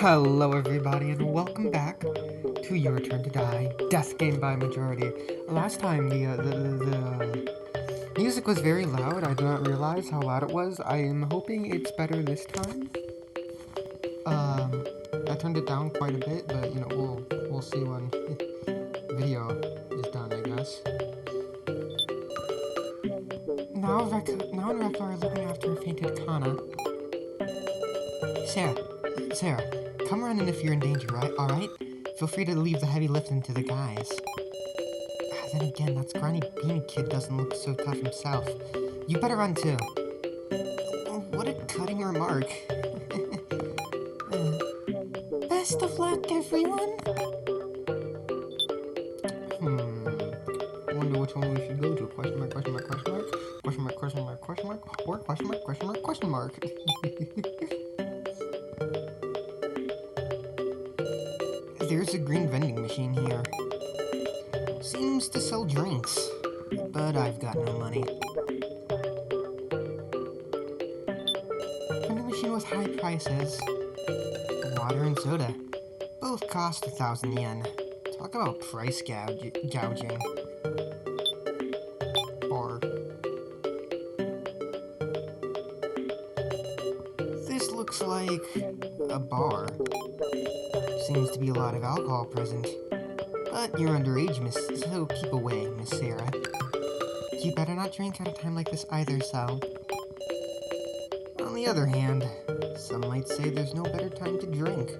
Hello everybody and welcome back to Your Turn to Die, Death Game by Majority. Last time the music was very loud. I did not realize how loud it was. I am hoping it's better this time. I turned it down quite a bit, but we'll see when video is done, I guess. Now and Rekla are looking after a fainted Kana. Sarah, come run in if you're in danger, right? Alright? Feel free to leave the heavy lifting to the guys. Then again, that scrawny beanie kid doesn't look so tough himself. You better run too. What a cutting remark. Best of luck, everyone! I wonder which one we should go to. Question mark, question mark, question mark? Question mark, question mark, question mark? Or question mark, question mark, question mark? There's a green vending machine here. Seems to sell drinks, but I've got no money. Vending machine with high prices. Water and soda. Both cost 1,000 yen. Talk about price gouging. Bar. This looks like a bar. Seems to be a lot of alcohol present. But you're underage, so keep away, Miss Sarah. You better not drink at a time like this either, Sal. On the other hand, some might say there's no better time to drink.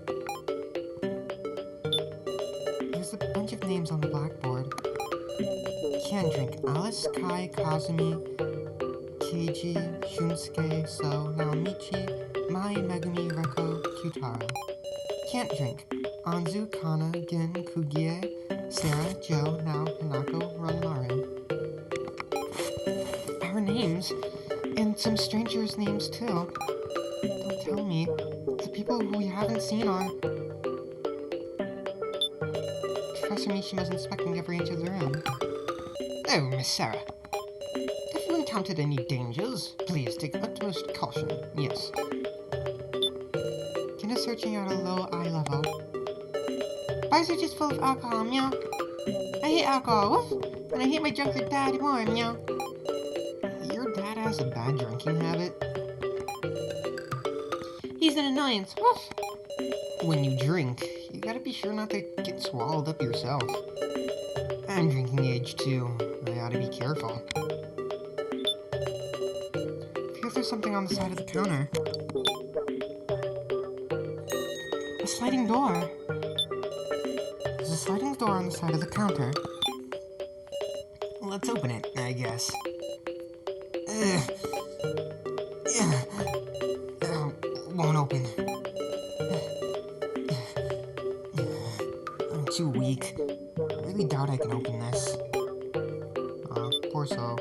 There's a bunch of names on the blackboard. Can't drink Alice, Kai, Kazumi, Keiji, Shunsuke, So, Naomichi, Mai, Megumi, Reko, Kyutaro. Can't drink Anzu, Kana, Gin, Kugie, Sarah, Joe, Nao, Hanako, Ranmaru. Our names, and some strangers' names too. Don't tell me. The people who we haven't seen are... Professor Mishima's inspecting every inch of the room. Oh, Miss Sarah. Have you encountered any dangers? Please take utmost caution. Yes. Ken is searching at a low eye level. Bars are just full of alcohol, meow. I hate alcohol, woof. And I hate my drunkard dad more, meow. Your dad has a bad drinking habit? He's an annoyance, woof. When you drink, you gotta be sure not to get swallowed up yourself. I'm drinking age too. I ought to be careful. I feel there's something on the side of the counter. A sliding door. There's a sliding door on the side of the counter. Let's open it, I guess. Won't open. I'm too weak. I really doubt I can open this. Poor soul.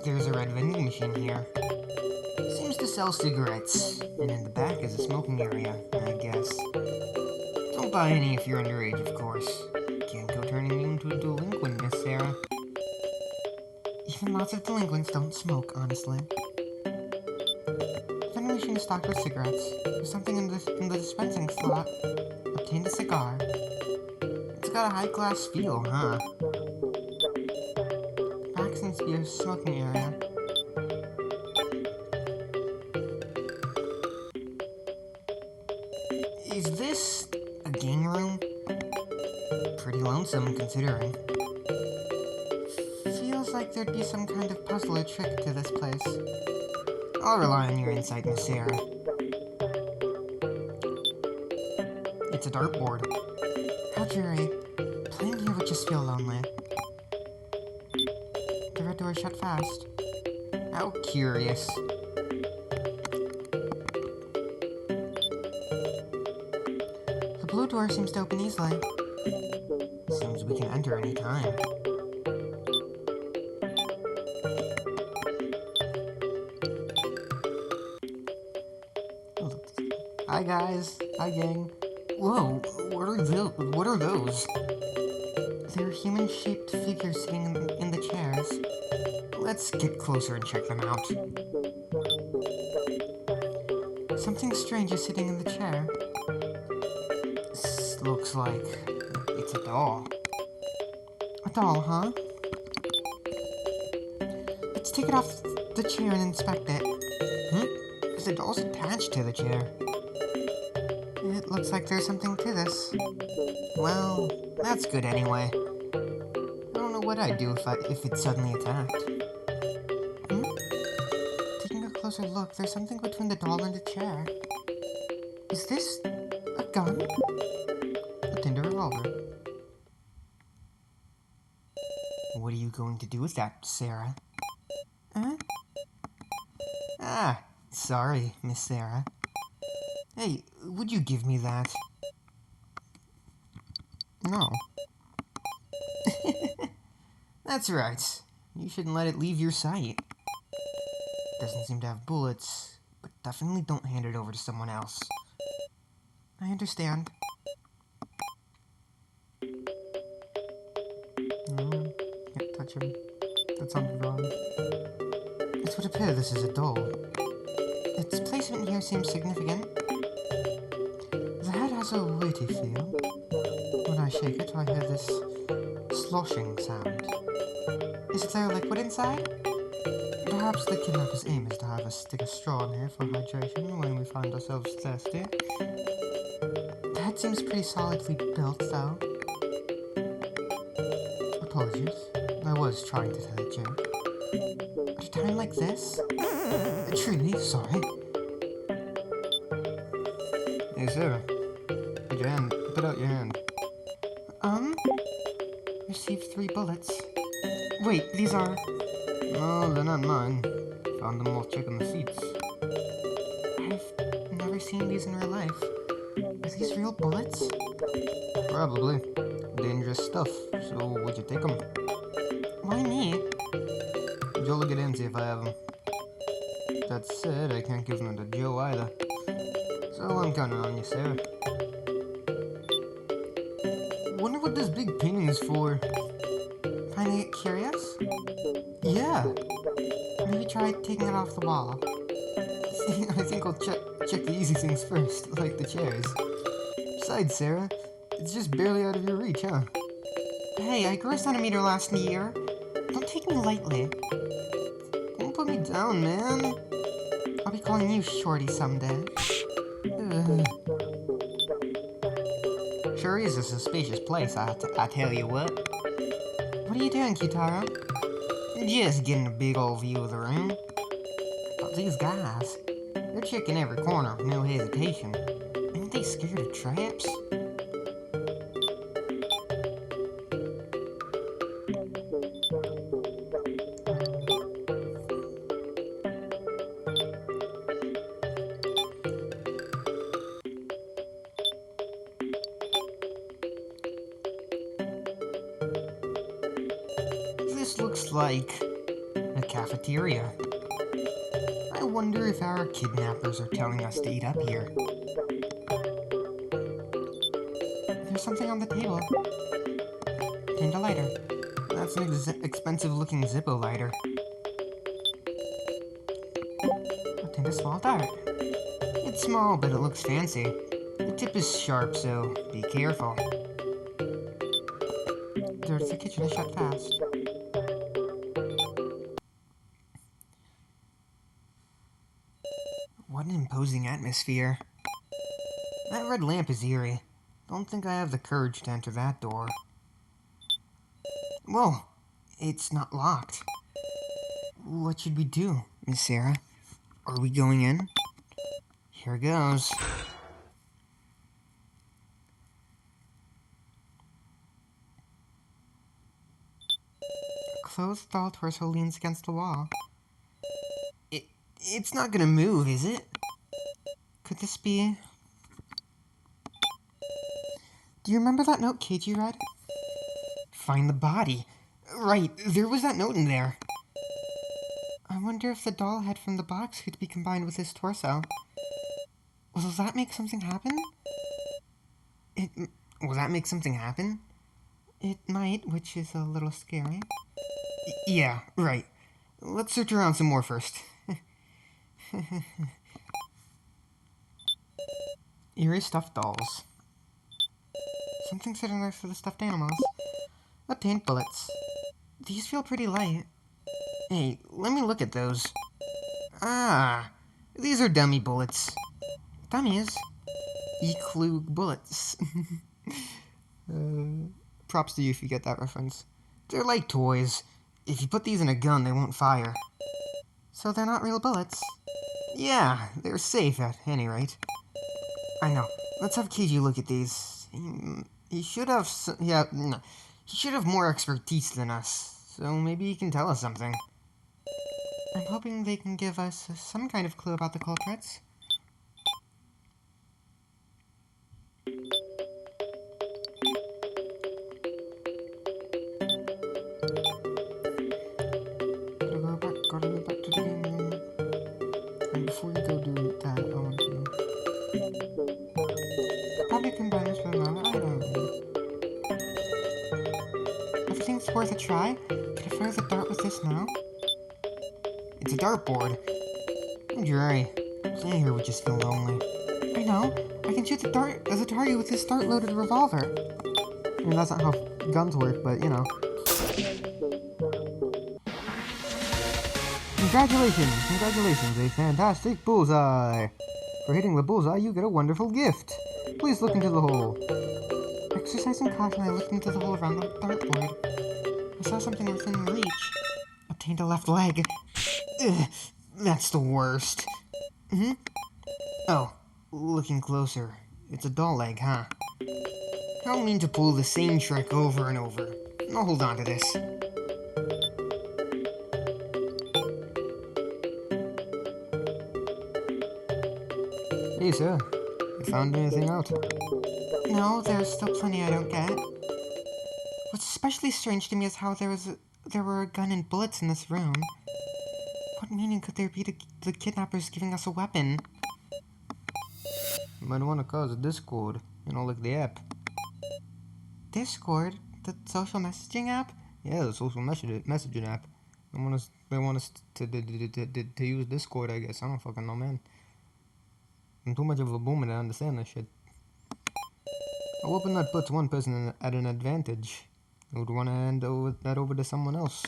There's a red vending machine here. Seems to sell cigarettes, and in the back is a smoking area, I guess. Don't buy any if you're underage, of course. Can't go turning you into a delinquent, Miss Sarah. Even lots of delinquents don't smoke, honestly. The vending machine is stocked with cigarettes. There's something in the dispensing slot. Obtained a cigar. It's got a high-class feel, huh? Back seems to be a smoking area. Is this a gang room? Pretty lonesome, considering. Feels like there'd be some kind of puzzle or trick to this place. I'll rely on your insight, Miss Sarah. It's a dartboard. How dreary. Playing here would just feel lonely. The red door is shut fast. How curious. The blue door seems to open easily. Seems we can enter any time. Hi guys. Hi gang. Whoa, what are those? They're human-shaped figures sitting in the chairs. Let's get closer and check them out. Something strange is sitting in the chair. This looks like it's a doll. A doll, huh? Let's take it off the chair and inspect it. The doll's attached to the chair. It looks like there's something to this. Well, that's good anyway. I don't know what I'd do if it suddenly attacked. Taking a closer look, there's something between the doll and the chair. Is this a gun? A Tinder revolver. What are you going to do with that, Sarah? Huh? Ah, sorry, Miss Sarah. Hey, would you give me that? No. That's right. You shouldn't let it leave your sight. Doesn't seem to have bullets, but definitely don't hand it over to someone else. I understand. No, can't touch him. That sounded wrong. It would appear this is a doll. Its placement here seems significant. The head has a weighty feel. When I shake it, I hear this sloshing sound. Is there liquid inside? Perhaps the kidnapper's aim is to have us stick a straw in here for hydration when we find ourselves thirsty. The head seems pretty solidly built, though. Apologies. I was trying to tell a joke. At a time like this? Truly, sorry. Hey, Sarah. Put out your hand. Received 3 bullets. Wait, these are... No, they're not mine. Found them while checking the seats. I've never seen these in real life. Are these real bullets? Probably. Dangerous stuff, so would you take them? Why me? Joe, look it in, see if I have them. That said, I can't give them to Joe either. So I'm counting on you, Sarah. Wonder what this big painting is for. Kinda get curious? Yeah. Maybe try taking it off the wall. I think I'll check the easy things first, like the chairs. Besides, Sarah, it's just barely out of your reach, huh? Hey, I grew a centimeter last year. Don't take me lightly. Don't put me down, man. I'll be calling you Shorty someday. Sure is a suspicious place, I tell you what. What are you doing, Kitaro? Just getting a big old view of the room. But these guys, they're checking every corner with no hesitation. Ain't they scared of traps? This looks like a cafeteria. I wonder if our kidnappers are telling us to eat up here. There's something on the table. Tinder lighter. That's an expensive-looking Zippo lighter. A Tinder small dart. It's small, but it looks fancy. The tip is sharp, so be careful. The door to the kitchen is shut fast. What an imposing atmosphere. That red lamp is eerie. Don't think I have the courage to enter that door. Whoa, it's not locked. What should we do, Miss Sarah? Are we going in? Here goes. A clothed doll torso leans against the wall. It's not gonna move, is it? Could this be... Do you remember that note Keiji read? Find the body. Right, there was that note in there. I wonder if the doll head from the box could be combined with his torso. Will that make something happen? It, will that make something happen? It might, which is a little scary. Yeah, right. Let's search around some more first. Eerie stuffed dolls. Something sitting there for the stuffed animals. Obtained bullets. These feel pretty light. Hey, let me look at those. Ah, these are dummy bullets. Dummies? E-Klug bullets. Props to you if you get that reference. They're like toys. If you put these in a gun, they won't fire. So they're not real bullets? Yeah, they're safe at any rate. I know. Let's have Keiji look at these. He should have... no. He should have more expertise than us. So maybe he can tell us something. I'm hoping they can give us some kind of clue about the culprits. Gotta go back to the game room. And before you go do that, I want to... Probably combine this with another item. Everything's worth a try. Could I fire the dart with this now? It's a dartboard. Don't you worry. Staying here would just feel lonely. I know. I can shoot the dart as a target with this dart-loaded revolver. I mean, that's not how guns work, but you know. Congratulations, a fantastic bullseye! For hitting the bullseye, you get a wonderful gift. Please look into the hole. Exercising caution, I looked into the hole around the dartboard. I saw something within reach. Obtained a left leg. Ugh, that's the worst. Oh, looking closer. It's a doll leg, huh? I don't mean to pull the same trick over and over. I'll hold on to this. Hey, sir. You found anything out? No, there's still plenty I don't get. What's especially strange to me is how there were a gun and bullets in this room. What meaning could there be to the kidnappers giving us a weapon? You might want to cause a Discord, like the app. Discord? The social messaging app? Yeah, the social messaging app. They want us to use Discord, I guess. I don't fucking know, man. I'm too much of a boomer to understand this shit. A weapon that puts one person at an advantage. I would want to hand that over to someone else.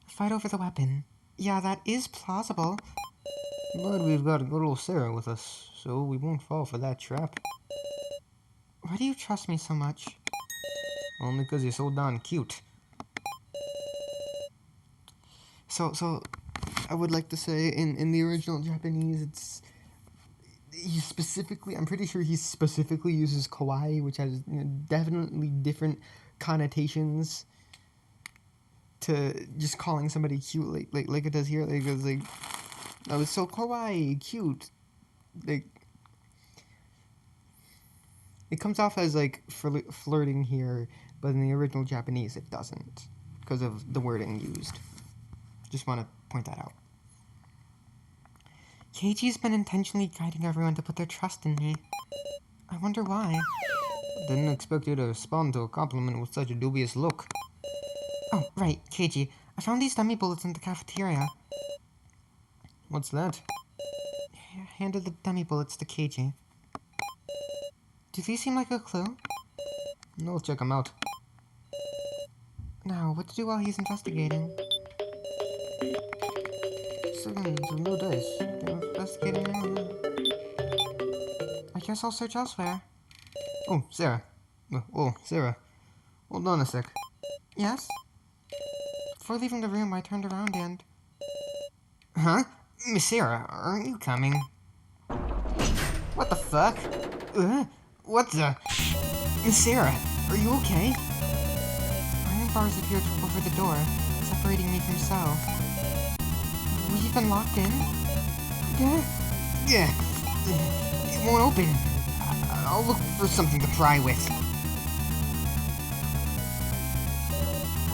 Fight over the weapon. Yeah, that is plausible. But we've got good old Sarah with us, so we won't fall for that trap. Why do you trust me so much? Only because you're so darn cute. So, I would like to say, in the original Japanese, I'm pretty sure he specifically uses kawaii, which has definitely different connotations to just calling somebody cute, like it does here. Like, it's like, oh, it's so kawaii, cute. Like, it comes off as like flirting here, but in the original Japanese it doesn't, because of the wording used. Just want to point that out. Keiji's been intentionally guiding everyone to put their trust in me. I wonder why. Didn't expect you to respond to a compliment with such a dubious look. Oh, right, Keiji. I found these dummy bullets in the cafeteria. What's that? I handed the dummy bullets to Keiji. Do these seem like a clue? No, check them out. Now, what to do while he's investigating? Seconds of no dice. Investigating now. I guess I'll search elsewhere. Oh, Sarah. Sarah. Hold on a sec. Yes? Before leaving the room, I turned around and... Huh? Miss Sarah, aren't you coming? What the fuck? What the... Miss Sarah, are you okay? Iron bars appeared over the door, separating me from Cell. We've been locked in? Yeah. It won't open. I'll look for something to pry with.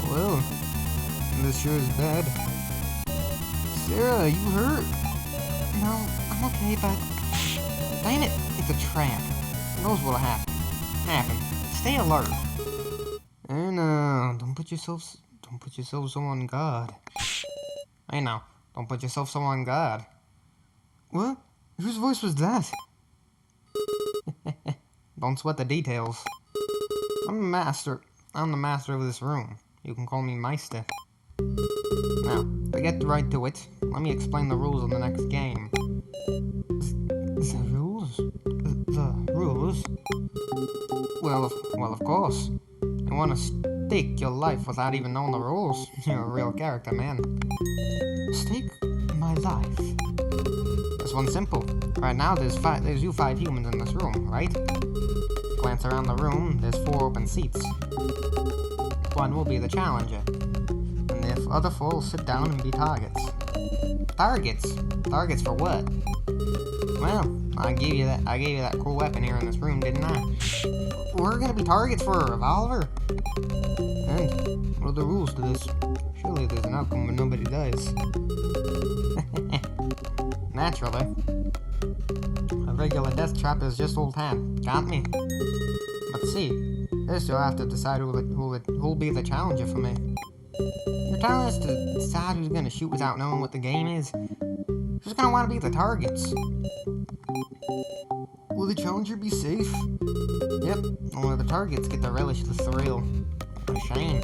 Well, this sure is bad. Sarah, you hurt? No, I'm okay, but... Damn it, it's a trap. Who knows what'll happen? happen. Stay alert. And don't put yourself so on guard. I know. Don't put yourself so on guard. What? Whose voice was that? Don't sweat the details. I'm the master of this room. You can call me Meister. Now, to get right to it, let me explain the rules of the next game. The rules? The rules? Well, of course. You want to stake your life without even knowing the rules? You're a real character, man. Stake my life? This one's simple. Right now, there's you 5 humans in this room, right? Glance around the room, there's 4 open seats. One will be the challenger, and the other 4 will sit down and be targets. Targets? Targets for what? Well, I gave you that cool weapon here in this room, didn't I? We're gonna be targets for a revolver? And what are the rules to this? Surely there's an outcome when nobody dies. Naturally. A regular death trap is just old hat. Got me? But see, first you'll have to decide who'll be the challenger for me. You're telling us to decide who's gonna shoot without knowing what the game is? Who's gonna want to be the targets? Will the challenger be safe? Yep, only the targets get to relish the thrill. What a shame.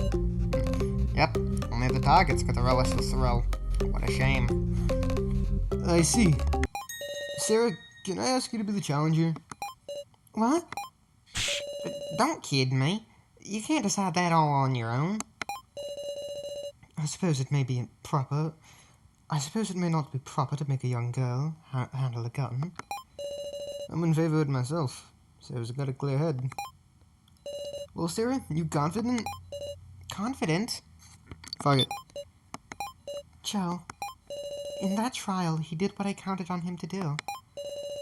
Yep, only the targets get to relish the thrill. What a shame. I see. Sarah, can I ask you to be the challenger? What? Don't kid me. You can't decide that all on your own. I suppose it may be proper. I suppose it may not be proper to make a young girl handle a gun. I'm in favor of it myself. Sarah's got a clear head. Well, Sarah, you confident? Confident? Fuck it. Joe, in that trial, he did what I counted on him to do.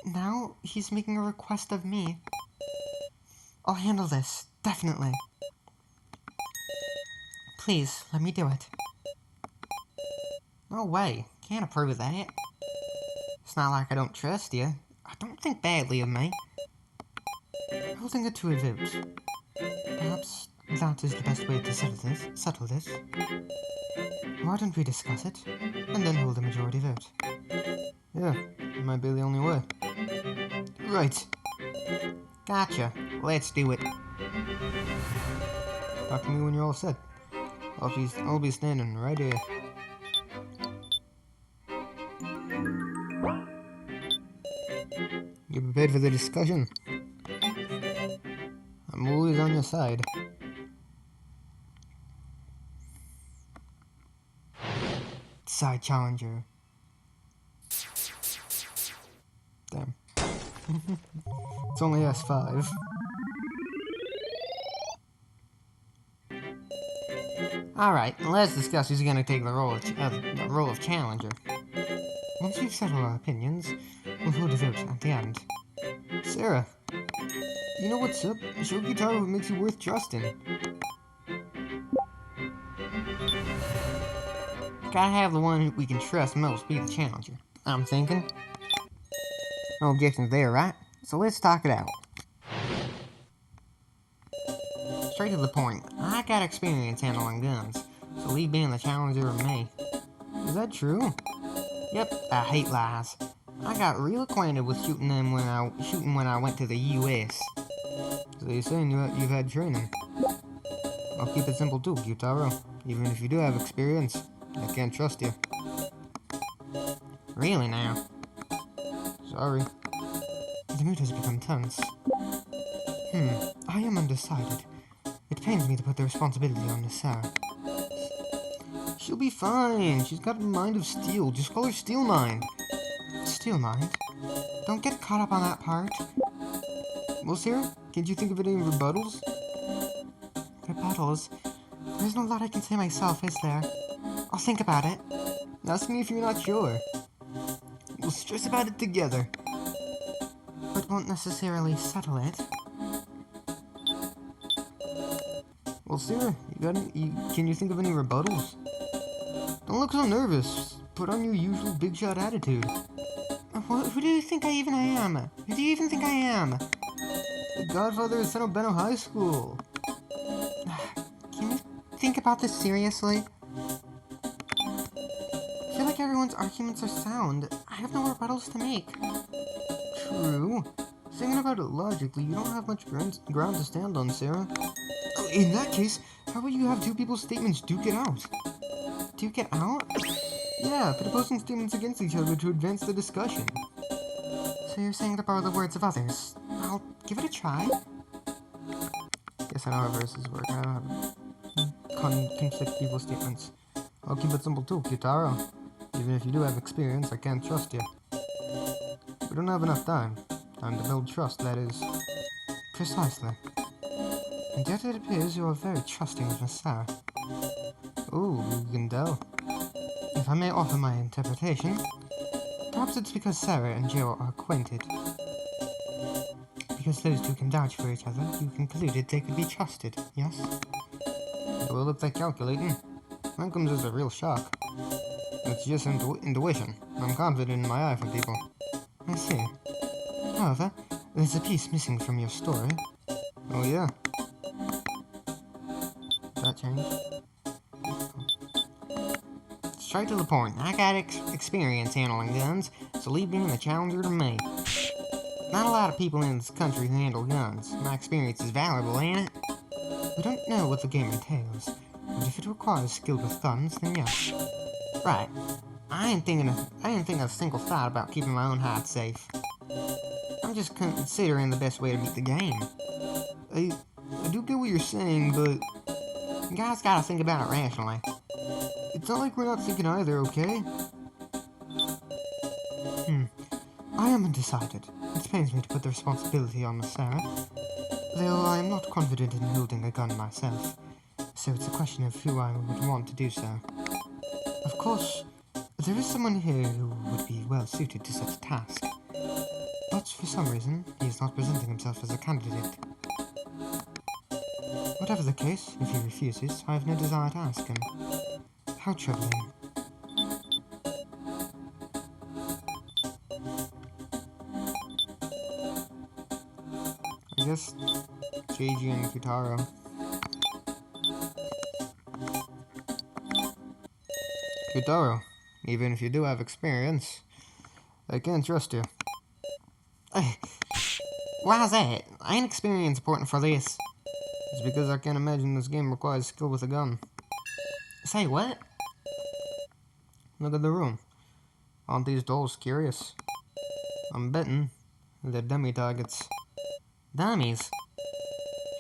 Now, he's making a request of me. I'll handle this, definitely. Please, let me do it. No way, can't approve of that. It's not like I don't trust you. I don't think badly of me. Holding it to a vote. Perhaps that is the best way to settle this. Why don't we discuss it, and then hold a majority vote? Yeah, it might be the only way. Right. Gotcha. Let's do it. Talk to me when you're all set. I'll be standing right here. You prepared for the discussion? I'm always on your side. Side challenger. Damn. It's only S5. Alright, let's discuss who's gonna take the role of challenger. Once we've settled our opinions, we'll hold a vote at the end. Sarah, you know what's up? Show guitar what makes you worth trusting. Gotta have the one who we can trust most be the challenger, I'm thinking. No objections there, right? So let's talk it out. Straight to the point, I got experience handling guns, so leave being the challenger of me. Is that true? Yep, I hate lies. I got real acquainted with shooting when I went to the US. So you're saying you've had training? I'll keep it simple too, Gyutaro. Even if you do have experience, I can't trust you. Really now? Sorry. The mood has become tense. I am undecided. It pains me to put the responsibility on Miss Sarah. She'll be fine. She's got a mind of steel. Just call her Steel Mind. Steel Mind? Don't get caught up on that part. Well, Sarah, can't you think of any rebuttals? Rebuttals? There's no lot I can say myself, is there? I'll think about it. Ask me if you're not sure. We'll stress about it together. But won't necessarily settle it. Well, Sarah, can you think of any rebuttals? Don't look so nervous. Put on your usual big shot attitude. Who do you think I even am? Who do you even think I am? godfather of San Beno High School. Can you think about this seriously? I feel like everyone's arguments are sound. I have no rebuttals to make. True. Thinking about it logically, you don't have much ground to stand on, Sarah. In that case, how about you have two people's statements duke it out? Duke it out? Yeah, put opposing statements against each other to advance the discussion. So you're saying to borrow the words of others. I'll give it a try. Guess I know how verses work. I don't have conflict people's statements. I'll keep it simple too, Kitaro. Even if you do have experience, I can't trust you. We don't have enough time. Time to build trust, that is. Precisely. And yet it appears you are very trusting of Miss Sarah. Ooh, you can tell. If I may offer my interpretation, perhaps it's because Sarah and Joe are acquainted. Because those two can vouch for each other, you concluded they could be trusted, yes? Well, it looks like calculating. That comes as a real shock. It's just intuition. I'm confident in my eye for people. I see. However, there's a piece missing from your story. Oh yeah? That changed? Straight to the point. I got experience handling guns, so leave being a challenger to me. Not a lot of people in this country who handle guns. My experience is valuable, ain't it? We don't know what the game entails, but if it requires skill with guns, then yes. Right. I ain't thinking a single thought about keeping my own hide safe. I'm just considering the best way to beat the game. I do get what you're saying, but you guys gotta think about it rationally. It's not like we're not thinking either, okay? I am undecided. It pains me to put the responsibility on Miss Sarah, though I am not confident in holding a gun myself, so it's a question of who I would want to do so. Of course, there is someone here who would be well suited to such a task, but for some reason, he is not presenting himself as a candidate. Whatever the case, if he refuses, I have no desire to ask him. How troubling. I guess JG and Futaro. Futaro, even if you do have experience, I can't trust you. Why's that? Ain't experience important for this? It's because I can't imagine this game requires skill with a gun. Say what? Look at the room. Aren't these dolls curious? I'm betting they're dummy targets. Dummies?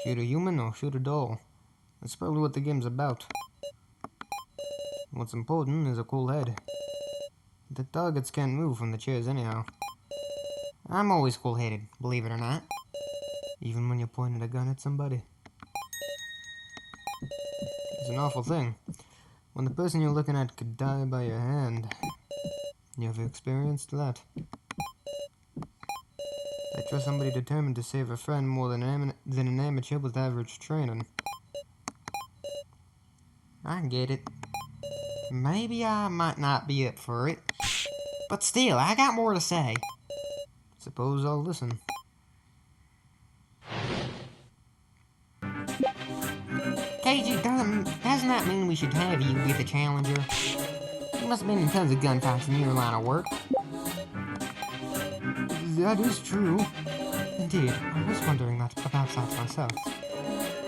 Shoot a human or shoot a doll. That's probably what the game's about. What's important is a cool head. The targets can't move from the chairs anyhow. I'm always cool-headed, believe it or not. Even when you're pointing a gun at somebody. It's an awful thing. When the person you're looking at could die by your hand. You ever experienced that? I trust somebody determined to save a friend more than an amateur with average training. I get it. Maybe I might not be up for it. But still, I got more to say. Suppose I'll listen. KG, doesn't that mean we should have you be the challenger? You must have been in tons of gunfights in your line of work. That is true. Indeed, I was wondering about that myself.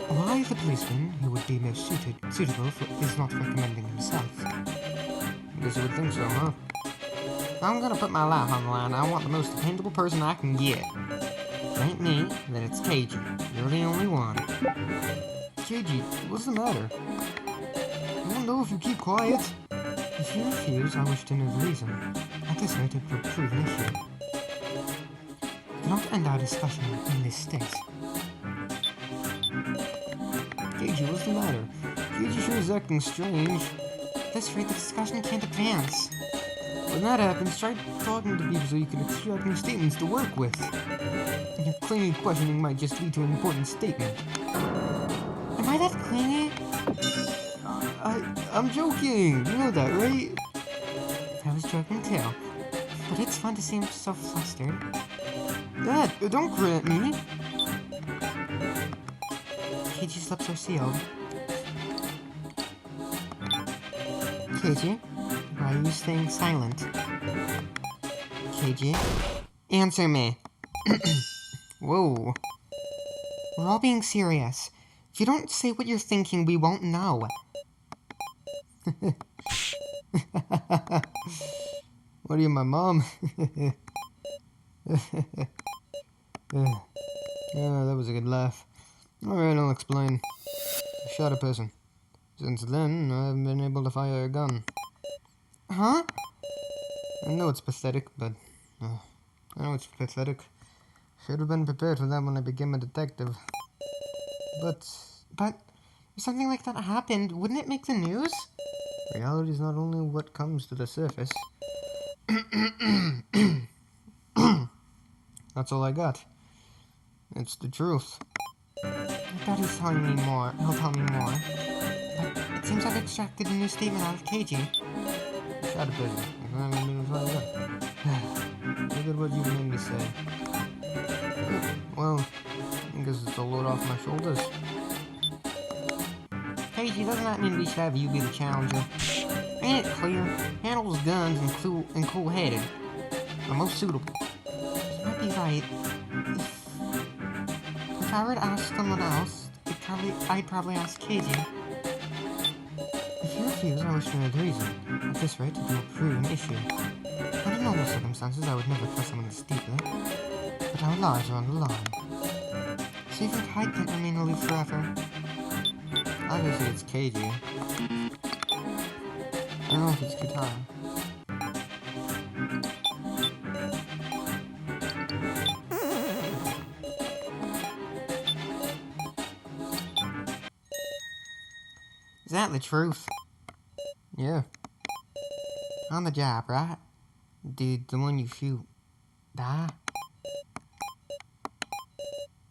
Why the policeman who would be most suitable is not recommending himself? Guess you would think so, huh? I'm gonna put my life on the line. I want the most dependable person I can get. If it ain't me, then it's KG. You're the only one. KG, what's the matter? I don't know if you keep quiet. If you refuse, I wish to know the reason. At this rate, it will prove an issue. We cannot end our discussion in this state. KG, what's the matter? KG sure is acting strange. At this rate, the discussion can't advance. When that happens, try talking to people so you can extract new statements to work with. And your claiming questioning might just lead to an important statement. Am I that clingy? I'm joking. You know that, right? I was joking too. But it's fun to seem so flustered. Dad, don't grin at me. KG's lips are sealed. KG, why are you staying silent? KG, answer me. Whoa. We're all being serious. If you don't say what you're thinking, we won't know. What are you, my mom? Yeah, that was a good laugh. Alright, I'll explain. I shot a person. Since then, I haven't been able to fire a gun. Huh? I know it's pathetic, but... I know it's pathetic. Should have been prepared for that when I became a detective. But... if something like that happened, wouldn't it make the news? Reality is not only what comes to the surface. That's all I got. It's the truth. I thought he's telling me more. He'll tell me more. But it seems I've extracted a new statement out of KG. Shut up, busy. Look at what you made me say. Well, I guess it's a load off my shoulders. KG, doesn't that mean we should have you be the challenger? Ain't it clear? Handles guns and cool-headed. The most suitable. You might be right. If I were to ask someone else, I'd probably ask KG. If you refuse, I wish for a reason. At this rate, it will prove an issue. Under normal circumstances, I would never trust someone this deeply. But our lives are on the line. So even Kai can't remain aloof forever. Obviously, it's KG. I don't know if it's Kitara. Is that the truth? Yeah. On the job, right? Did the one you shoot die?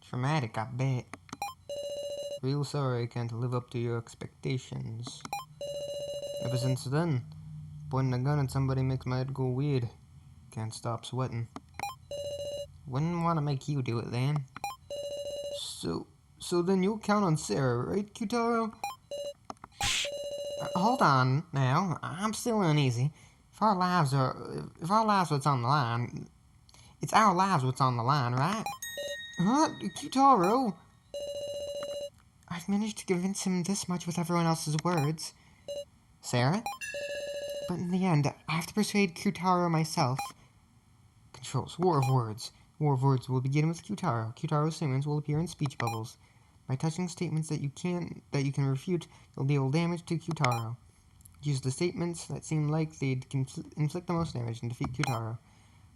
Traumatic, I bet. Real sorry I can't live up to your expectations. Ever since then, pointing a gun at somebody makes my head go weird. Can't stop sweating. Wouldn't want to make you do it then. So then you'll count on Sarah, right, Kyutaro? Hold on, now. I'm still uneasy. If our lives what's on the line, it's our lives what's on the line, right? Huh? Kyutaro? I've managed to convince him this much with everyone else's words. Sarah? But in the end, I have to persuade Kyutaro myself. Controls. War of Words. War of Words will begin with Kyutaro. Kyutaro's statements will appear in speech bubbles. By touching statements that you can refute, you'll deal damage to Kyutaro. Use the statements that seem like they'd inflict the most damage and defeat Kyutaro.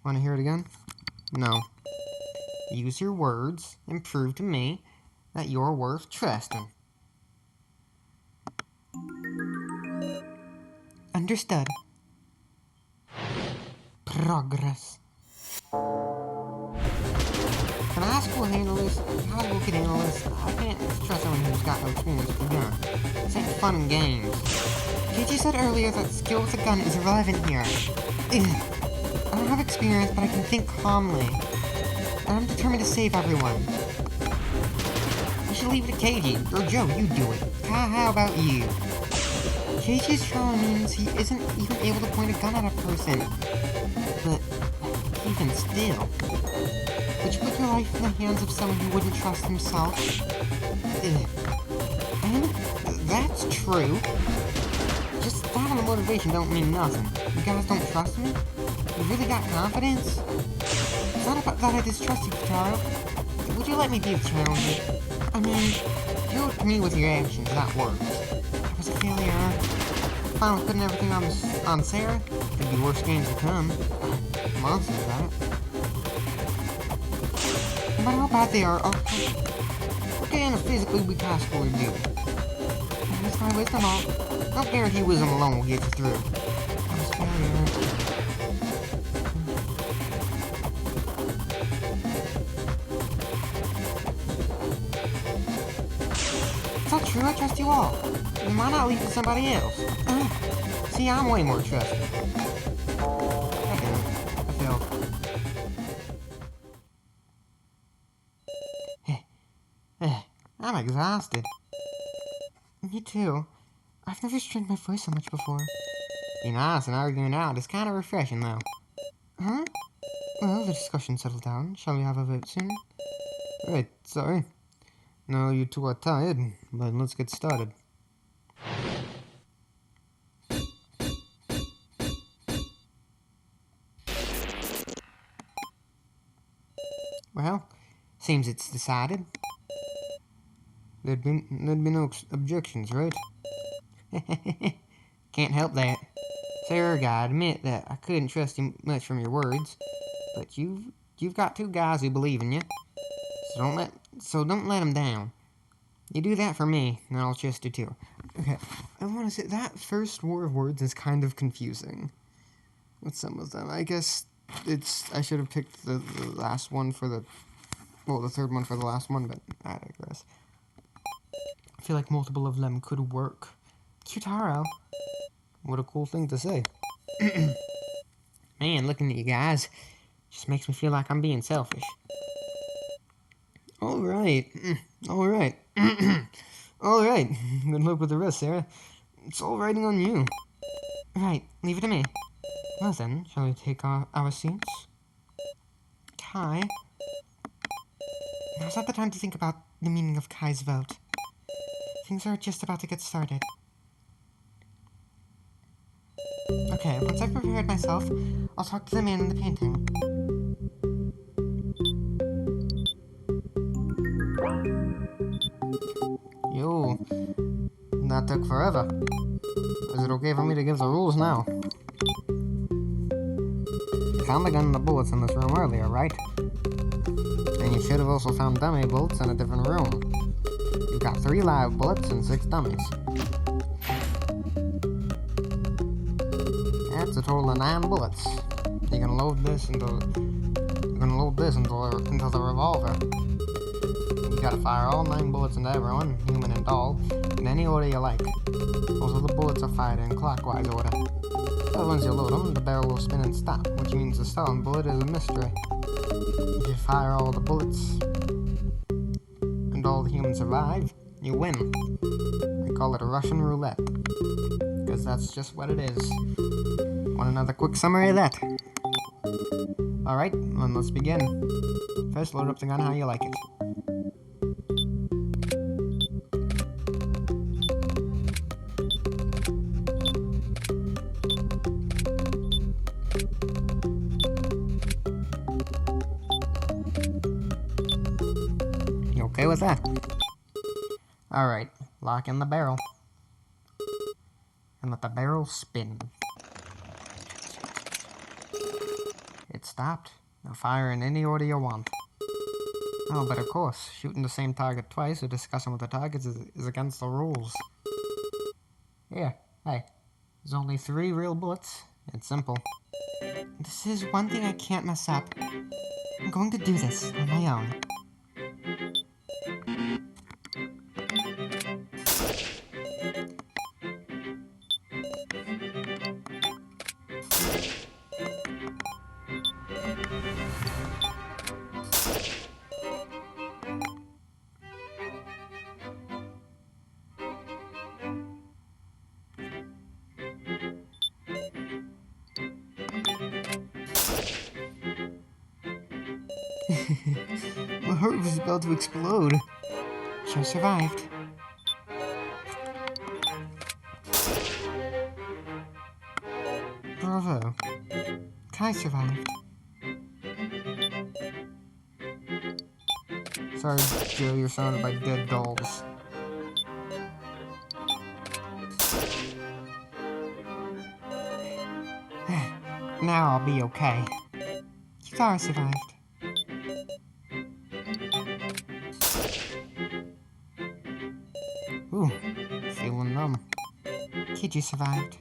Want to hear it again? No. Use your words and prove to me that you're worth trusting. Understood. Progress. Can high school handle this? High school can handle this. I can't trust someone who's got no experience with a gun. This ain't fun and games. KG said earlier that skill with a gun is irrelevant here. I don't have experience, but I can think calmly. And I'm determined to save everyone. You should leave it to KG. Or Joe, you do it. How about you? KG's trial means he isn't even able to point a gun at a person. But even still, would you put your life in the hands of someone who wouldn't trust himself? And that's true. Just having the motivation don't mean nothing. You guys don't trust me? You really got confidence? It's not about that I distrust you, Kitaro. Would you let me be the challenger? I mean, you looked at me with your actions, that worked. I was a failure. Finally putting everything on Sarah. Could be worse games to come. Monsters, right? No matter how bad they are, what can a physically weak high schooler do? That's my wisdom all. Don't guarantee wisdom alone will get you through. I was a failure. It's not true, I trust you all. Then why not leave it to somebody else? See, I'm way more trusting. I failed. I'm exhausted. Me too. I've never strained my voice so much before. Being honest and arguing out is kind of refreshing, though. Huh? Well, the discussion settled down. Shall we have a vote soon? Right, sorry. No, you two are tired, but let's get started. Well, seems it's decided. There'd be no objections, right? Can't help that. Sir, I admit that I couldn't trust you much from your words, but you've got two guys who believe in you, so don't let them down. You do that for me, and I'll trust you too. Okay, I want to say that first war of words is kind of confusing with some of them. I guess I should have picked the last one for the third one for the last one, but I digress. I feel like multiple of them could work. Kyutaro. What a cool thing to say. Man, looking at you guys just makes me feel like I'm being selfish. Alright. Alright. Alright. Good luck with the rest, Sarah. It's all riding on you. Right, leave it to me. Well then, shall we take our seats? Kai? Now's not the time to think about the meaning of Kai's vote. Things are just about to get started. Okay, once I've prepared myself, I'll talk to the man in the painting. Yo, that took forever. Is it okay for me to give the rules now? You found the gun and the bullets in this room earlier, right? And you should have also found dummy bullets in a different room. You've got 3 live bullets and 6 dummies. That's a total of 9 bullets. You're gonna load this into the revolver. You gotta fire all 9 bullets into everyone, human and doll, in any order you like. Also, the bullets are fired in clockwise order. But once you load them, the barrel will spin and stop, which means the stolen bullet is a mystery. If you fire all the bullets and all the humans survive, you win. I call it a Russian roulette, because that's just what it is. Want another quick summary of that? Alright, then let's begin. First, load up the gun how you like it. You okay with that? Alright, lock in the barrel. And let the barrel spin. It stopped. Now fire in any order you want. Oh, but of course, shooting the same target twice or discussing with the targets is against the rules. Here, hey, there's only 3 real bullets. It's simple. This is one thing I can't mess up. I'm going to do this on my own. My heart was about to explode. She survived. Bravo. Kai survived. Sorry, Joe, you're surrounded by dead dolls. Now I'll be okay. Kitara survived. Ooh, feeling numb. Kiji survived.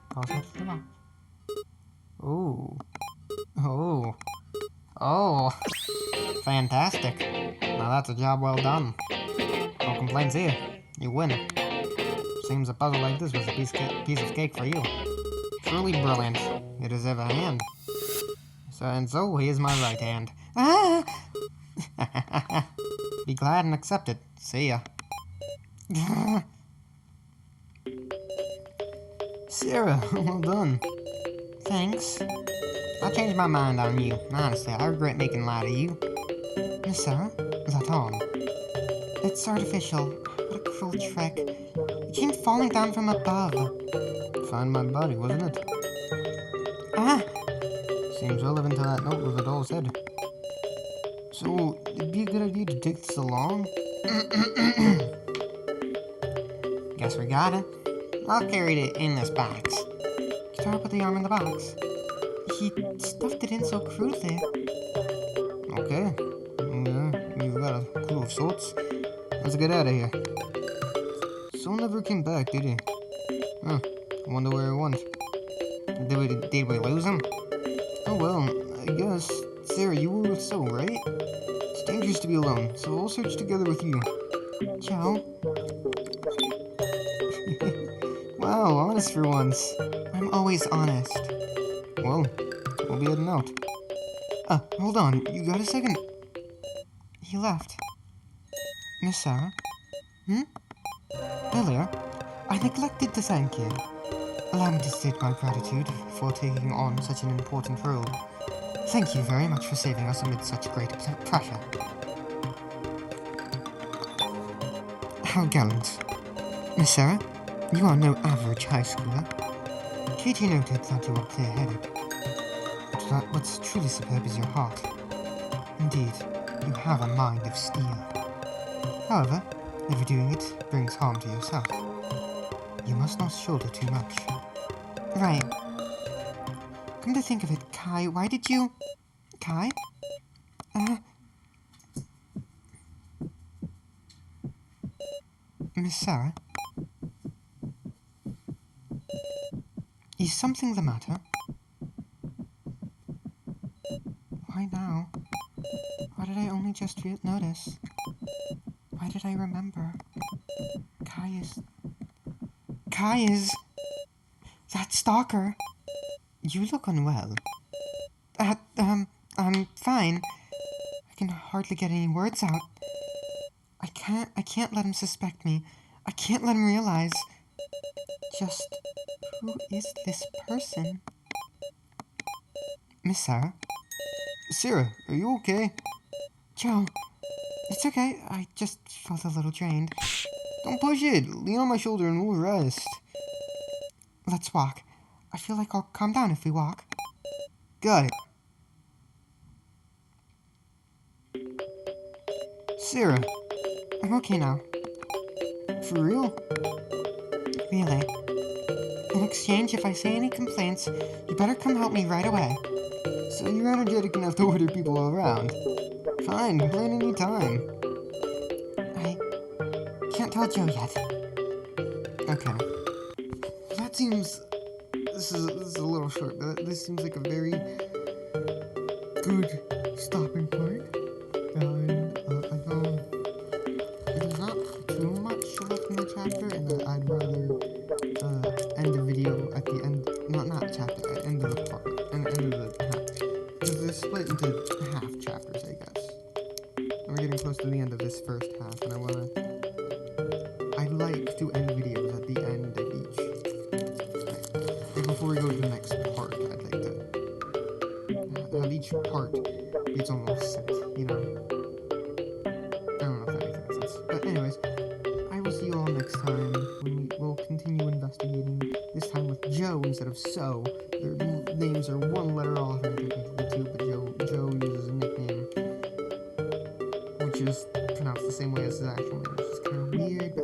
Pause that for the box. Ooh. Oh. Oh. Fantastic. Now that's a job well done. No complaints here. You win. Seems a puzzle like this was a piece of cake for you. Truly brilliant. You deserve a hand. So here's my right hand. Ah! Be glad and accept it. See ya. Sarah, well done. Thanks. I changed my mind on you. Honestly, I regret making light of you. Miss Sarah? Is that on? It's artificial. What a cruel trick. It came falling down from above. Find my body, wasn't it? Ah! Seems relevant to that note with the doll's head. So, it'd be a good idea to take this along? Guess we got it. I'll carry it in this box. Guitar put the arm in the box. He stuffed it in so crudely. Okay. Yeah, you've got a clue of sorts. Let's get out of here. Soul never came back, did he? Huh. I wonder where he went. Did we lose him? Oh well, I guess. Sarah, you were with Soul, right? It's dangerous to be alone, so we'll search together with you. Joe, Wow, honest for once. I'm always honest. Well, we'll be heading out. Hold on, you got a second? He left. Miss Sarah? Earlier, I neglected to thank you. Allow me to state my gratitude for taking on such an important role. Thank you very much for saving us amid such great pressure. How gallant. Miss Sarah, you are no average high schooler. Katie noted that you are clear-headed. But what's truly superb is your heart. Indeed, you have a mind of steel. However, overdoing it brings harm to yourself. You must not shoulder too much. Right. Come to think of it, Kai, why did you... Kai? Miss Sarah? Is something the matter? Why now? Why did I only just notice? Why did I remember? Kai is... that stalker! You look unwell. I'm fine. I can hardly get any words out. I can't let him suspect me. I can't let him realize. Just, who is this person? Miss Sarah? Sarah, are you okay? Joe, it's okay. I just felt a little drained. Don't push it. Lean on my shoulder and we'll rest. Let's walk. I feel like I'll calm down if we walk. Got it. Sarah. I'm okay now. For real? Really. In exchange, if I say any complaints, you better come help me right away. So you're energetic enough to order people around. Fine, plan any time. I can't tell Joe yet. Okay. That seems... This is a little short, but this seems like a very good stopping point. And I know there's not too much left in the chapter, and I'd rather end the video at the end. Not chapter, end of the part, and end of the half. Because they're split into half chapters, I guess. And we're getting close to the end of this first half, and I'd like to end videos at the end of each. Before we go to the next part, I'd like to have each part be its own little set, you know? I don't know if that makes any sense. But anyways, I will see you all next time when we will continue investigating, this time with Joe instead of So. Their names are one letter off and the two, but Joe uses a nickname, which is pronounced the same way as his actual name, which is kind of weird,